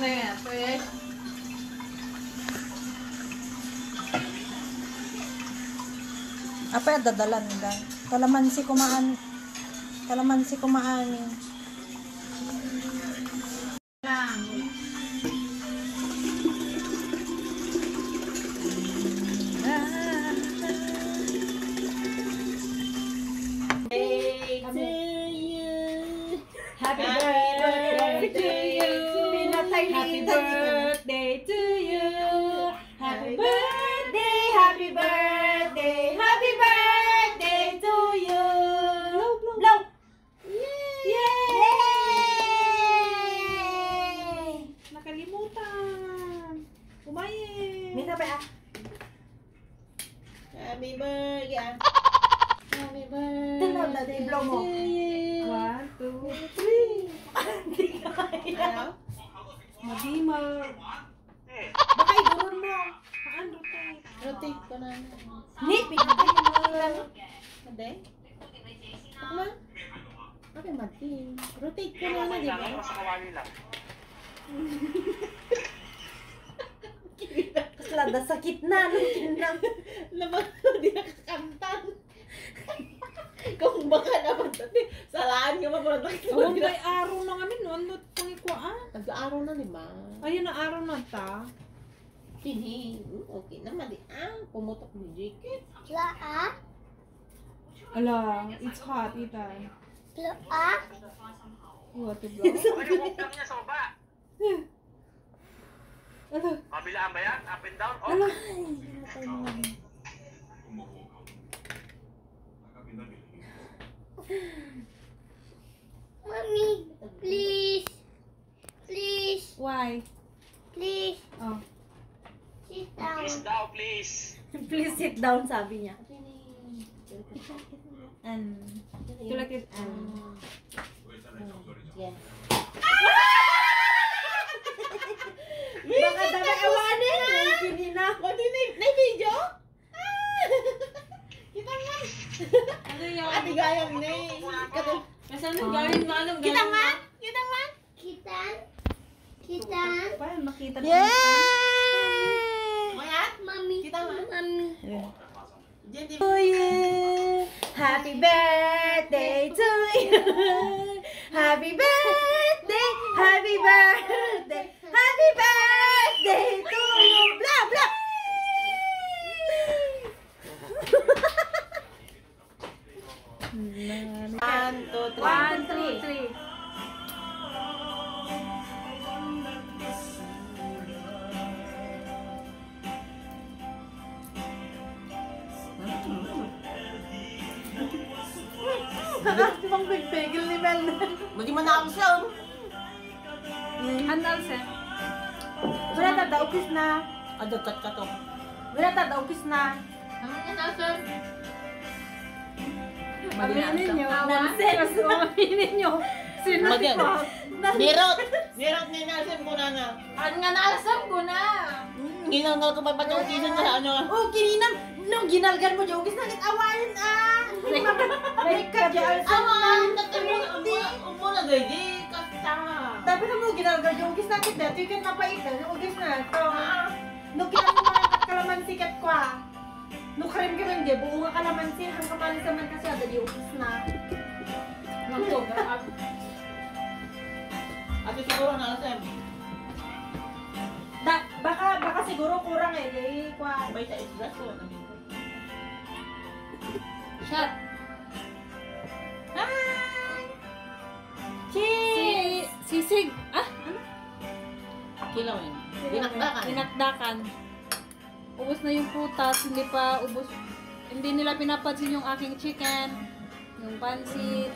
yan. Fresh. Apa yung dadalan nila? Kalamansi kumaan. Kalamansi kumaanin. Lang. Happy birthday to you. Happy birthday to you. Happy birthday, happy birthday, happy birthday to you. Blow. Yay! Nakalimutan. Kumain. Minta ba? Happy birthday. Happy birthday. Tanaw na din blow mo. 1, 2, 3. Hindi kaya. Hindi mo. Baka igurun mo. Paano tayo? Rotate ko na. Nip, pinatay mo lang. Hindi? Ako man? Okay, mati. Rotate ko na di ba? Kaslada sakit na. Nung kinang. Laman ko, di nakakantan. Kung baka naman dati, salaan ka mapunan nakita. Awang kay araw na kami no. Ano pang ikuan? Nag-aaraw na lima. Ayun na araw na ta. Kini, okay naman di. Pumutok ni jacket. Ala, it's hot, Ethan. What the blow? Huwag niya sa baba. Ala. Kabilaan ba yan? Up and down? Oh. Ala. Mommy, please. Why? Please, Oh. sit down. Please daw, please. Please sit down, sabi niya. And you like it Yan. Baka dami awanin. Kinina. Madinig, na video? Kita nga. Ano yan? Ate gayang na eh. Nasaan ang galing na anong Kita nga. Kita nga. Kitan, Paano makita na? Mayat? mommy, Kita nga. mommy. Diyan, di To you. Happy birthday to you. Happy birthday. Happy birthday. Happy birthday to you. Blah, blah. One, two, three. 1, 2, 3. Pang big-bagel ni Mel. Hindi mo na ako siya. Handal set. Wala ta, daukis na. Adagkat ka to. Wala ta, daukis na. Ano yan, Nelson? Aminin nyo. Nonsense. Aminin nyo. Sino Magyan. pa? Nirot! Nirot ni Nelson ko na na. Ano nga naalasam ko na? Ginangal ko pa ba itong season sa ano? Oh, kininam. Nung ginalgan mo, daukis na. Awain May kadyal sa Awan! Umuna gaya, kasta. Tapi na mo ginalgan, daukis na kita. Ito yung napaitan. Daukis na. Ito. Nung kinam mo mga kalamansi kat kwa. Nung krem di. Buo nga kalamansi. Hang kapalis naman kasi. Ada daukis na. Nangto. Ate siguro na, Sam. Baka siguro kurang eh. Di kwa. Sabay sa islas ko. Shot. Hi! Cheese! Sisig. Ah, ano? Kilawin. Dinakdakan. Dinakdakan. Ubus na yung putas, hindi pa ubus. Hindi nila pinapansin yung aking chicken. Yung pansit.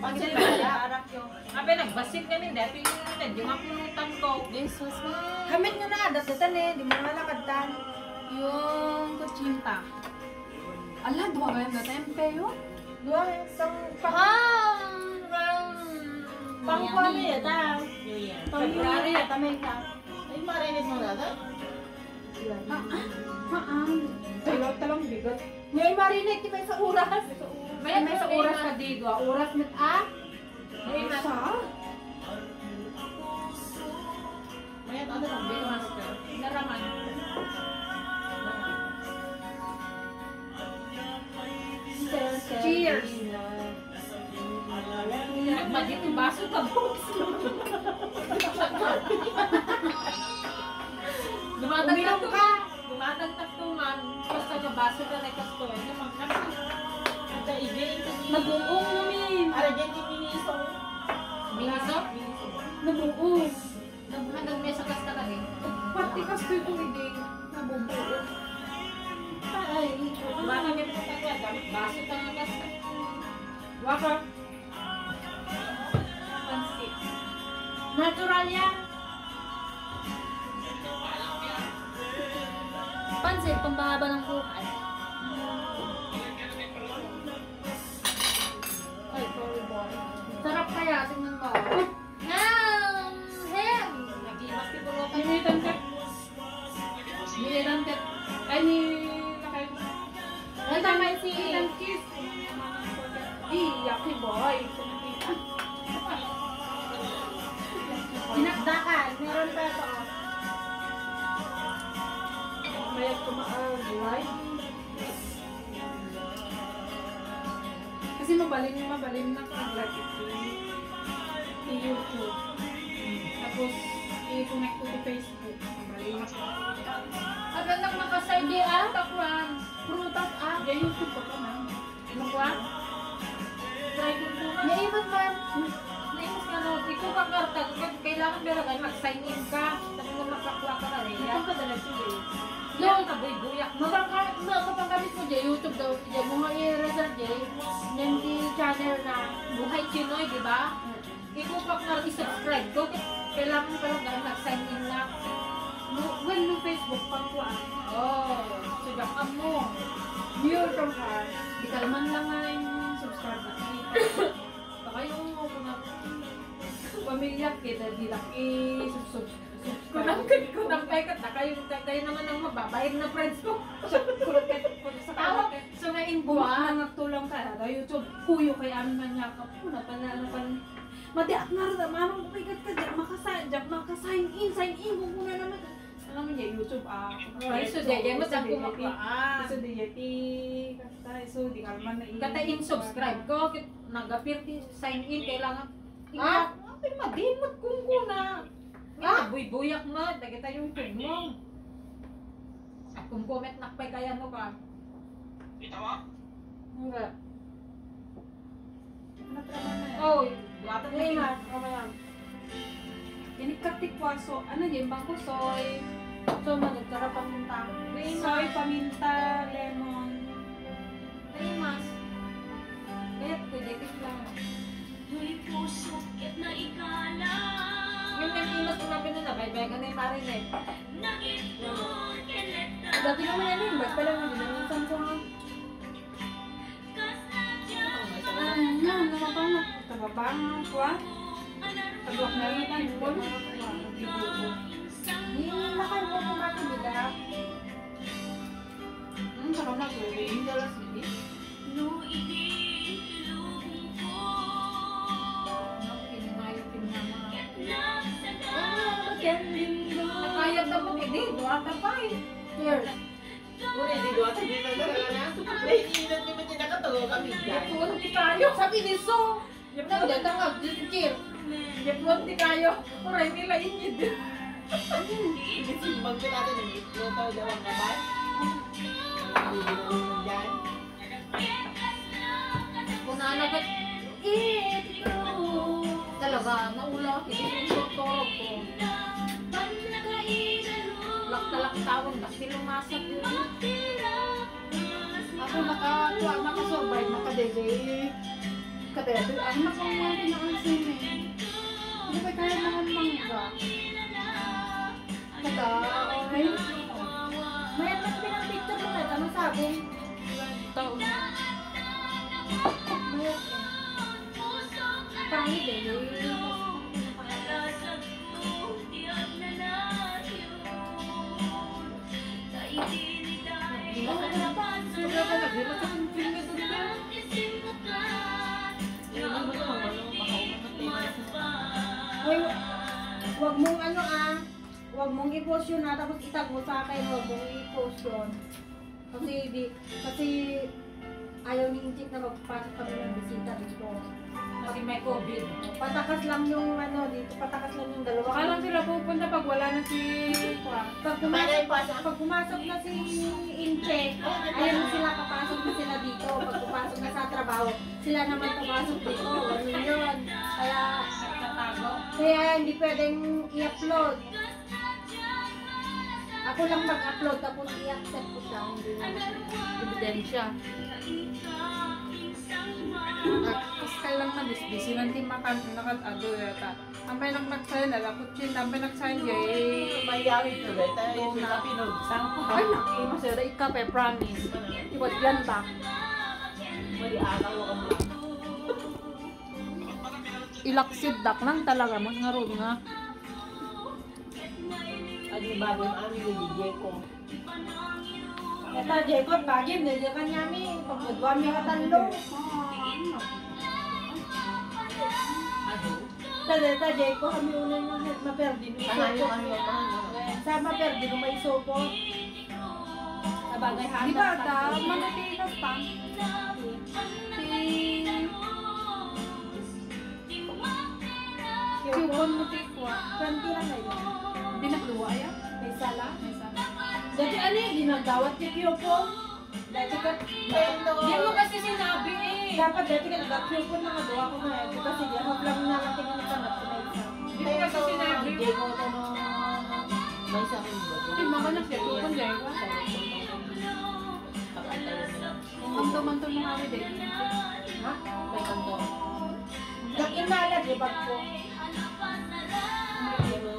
Pansin ba yan? Harap yung... Abe, nagbasit kami dati yung di mapulutan ko. This was my... Hamit nga na, datan eh. Di mo nga lakadtan. Yung kutsinta. Ala, dua kayo na tempe yun. Dua eh. Isang pang eh. Ta. New Year. February eh. Tamay ka. Ay, marinis mo na, Sam? Bigot talang bigot. Ngayon marinate, di ba sa oras? May sa oras ka di. Dua oras mit ah. May Sa? ka na kasto. Ano magkakit? Ada igay ito. Nabuong namin. Ara, dyan yung miniso. Miniso? Nabuong. Hanggang may sakas ka rin. Pati kasto ito hindi. Nabubuong. Ay, Baka may pagkakaya. Gamit baso ka nga kasto. Waka. Pansit. Natural yan. pansit, pampahaba ng buhay. Ay, sorry boy. Sarap kaya, tingnan mo. Hem! Nagimas ka po Ay, ni Tantet. Ni Tantet. Ay, ni... Ang tama si... Tantis. Yucky boy. Dinakdakan. Meron pa ito. Mayat kumaan. Kasi mabalim na kag-like ito. I-YouTube. Tapos, i-connect ko sa Facebook. Mabalim na. Agad lang nakasay di takwan. Prutas Kaya YouTube pa na. Ano ba? Try ko po na. Naimas man. Naimos ka no, ikaw ka karta, kailangan meron kayo mag-sign in ka. Tapos na makakuha ka na rin. Ito ka dala siya eh. Yan ka buyak mo. Makapangamit mo dyan, YouTube daw dyan. Mga i-result dyan. Yan di channel na. Buhay Chinoy, di ba? Ikaw pa nga i-subscribe ko. Kailangan ka lang mag-sign in na. When no Facebook pang kuha. Oh, sigat ka mo. New from her. Di kalman lang nga yung subscribe na. Baka yung kung pamilya kita, di lang i-subscribe. Kunang kay kat na kayo naman ang mababayad na friends ko. Kulot sa Tawag. kawat. So na in Buwan na nagtulang ka na YouTube. Kuyo kay amin man niya ka po na madiak na rin. Mamang umigat ka dyan. Makasign in. Kung kuna naman. Alam mo niya, YouTube Ay, so diyan mo sa kumakuha. So diyan kasta. So di kalman na Kata in-subscribe ko, nag-appear sign in, kailangan Ah? Ay, madimot kung kuna. Ah, buy-buyak mo, dagita yung tube mo. At kung comment na pa kaya mo ka. Nga. Oh, watan Ngayon mo ha. Mamaya. Inikaptikwaso. Ano yun? Bangko soy. So managkarap ang minta. Soy, paminta, lemon. Naimas. Kaya pwede lang. Yung naimas ko na pinanabay-bay ka na yung marinig. Dati naman yan yung ba't pala mo dinamitan ko nga. Namapang tababang ko ah. Tabuak na rin ang bol. Hindi na kayo mo kumati nila. Sarap na ko. Yung dalas hindi. Nakayag na mo, hindi. Duwata pa eh. Here. Yapon di kayo. Sabi ni So. Yapon Nang datang just cheer. di kayo. Oray nila inyid. Kung naanagat, talaga, naula. Hindi yung doktorog ko. Lak-talak tawag, kasi lumasag yun. Ako nakasurvive, naka-delay. Kadete, ang nakamali na ang sine. Hindi ba kaya mga mangga? Kada, okay? May anak din ang picture mo kahit ano sabi? Taon na. May pangit eh. Sobrang ka nag-hirap sa film na doon ka. Hoy, wag mong ano wag mong i-post yun tapos itag mo sa akin, wag mong i-post yun. Kasi ayaw ni Inchik na magpasok kami ng bisita dito. kasi may COVID. Patakas lang yung ano dito, patakas lang yung dalawa. Baka lang sila pupunta pag wala na si Kwa. Pag pumasok na si Inche, ayun sila, papasok na sila dito. Pag pumasok na sa trabaho, sila naman papasok dito. Ganun yun. Kaya hindi pwedeng i-upload. Ako lang mag-upload, tapos i-accept ko siya. Hindi Ebidensya. Tapos kailang na busy nanti makan nakad-ado yata. Ampay nak nagsayin ala kutsin, ampay nagsayin jay. Mayawid to guys. Tayo yung pinod. Ay nak, masaya ika pa promise. Iwat yan ba? Mali araw ako mo. Ilaksid dak lang talaga mo nga ron nga. Adi bago yung amin yung DJ ko. Ito, Jacob, bagim, hindi ka nyami. Pagkudwam niya katalo. Ano? Ito, Jacob, kami unang maperdi. Tahan yung ano yung tahan. Sa maperdi, may sopo. Sabagay handa. Di ba ta? Manatigas pa. Kiyupon mo tikwa. 20 lang na yun. Hindi nagluwa yan? May sala. May sana. Dati ano yung ginagawat ni Kyopo? Dati ka, Hindi mo kasi sinabi eh. dapat dati ka nag-Kyopo na nagawa ko na yun. Kasi hap lang na lang tingin ka na sa isa. Hindi mo kasi sinabi. DJ ko ito no. May sa akin ba? Hindi makanak siya. Kung dyan ko. Manto-manto mo kami din. Ha? May kanto. Nag-inala, di ba po? Pero,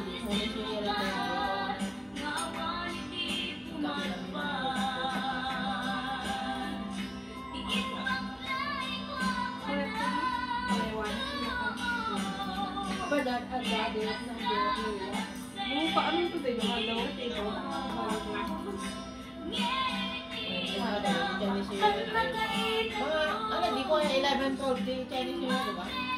di mo na siya yung Apa dad, dati na nila. Ano paano ito din yung alaw? Ito. Mga, ano, di ko 11, 12 day Chinese New Year, diba?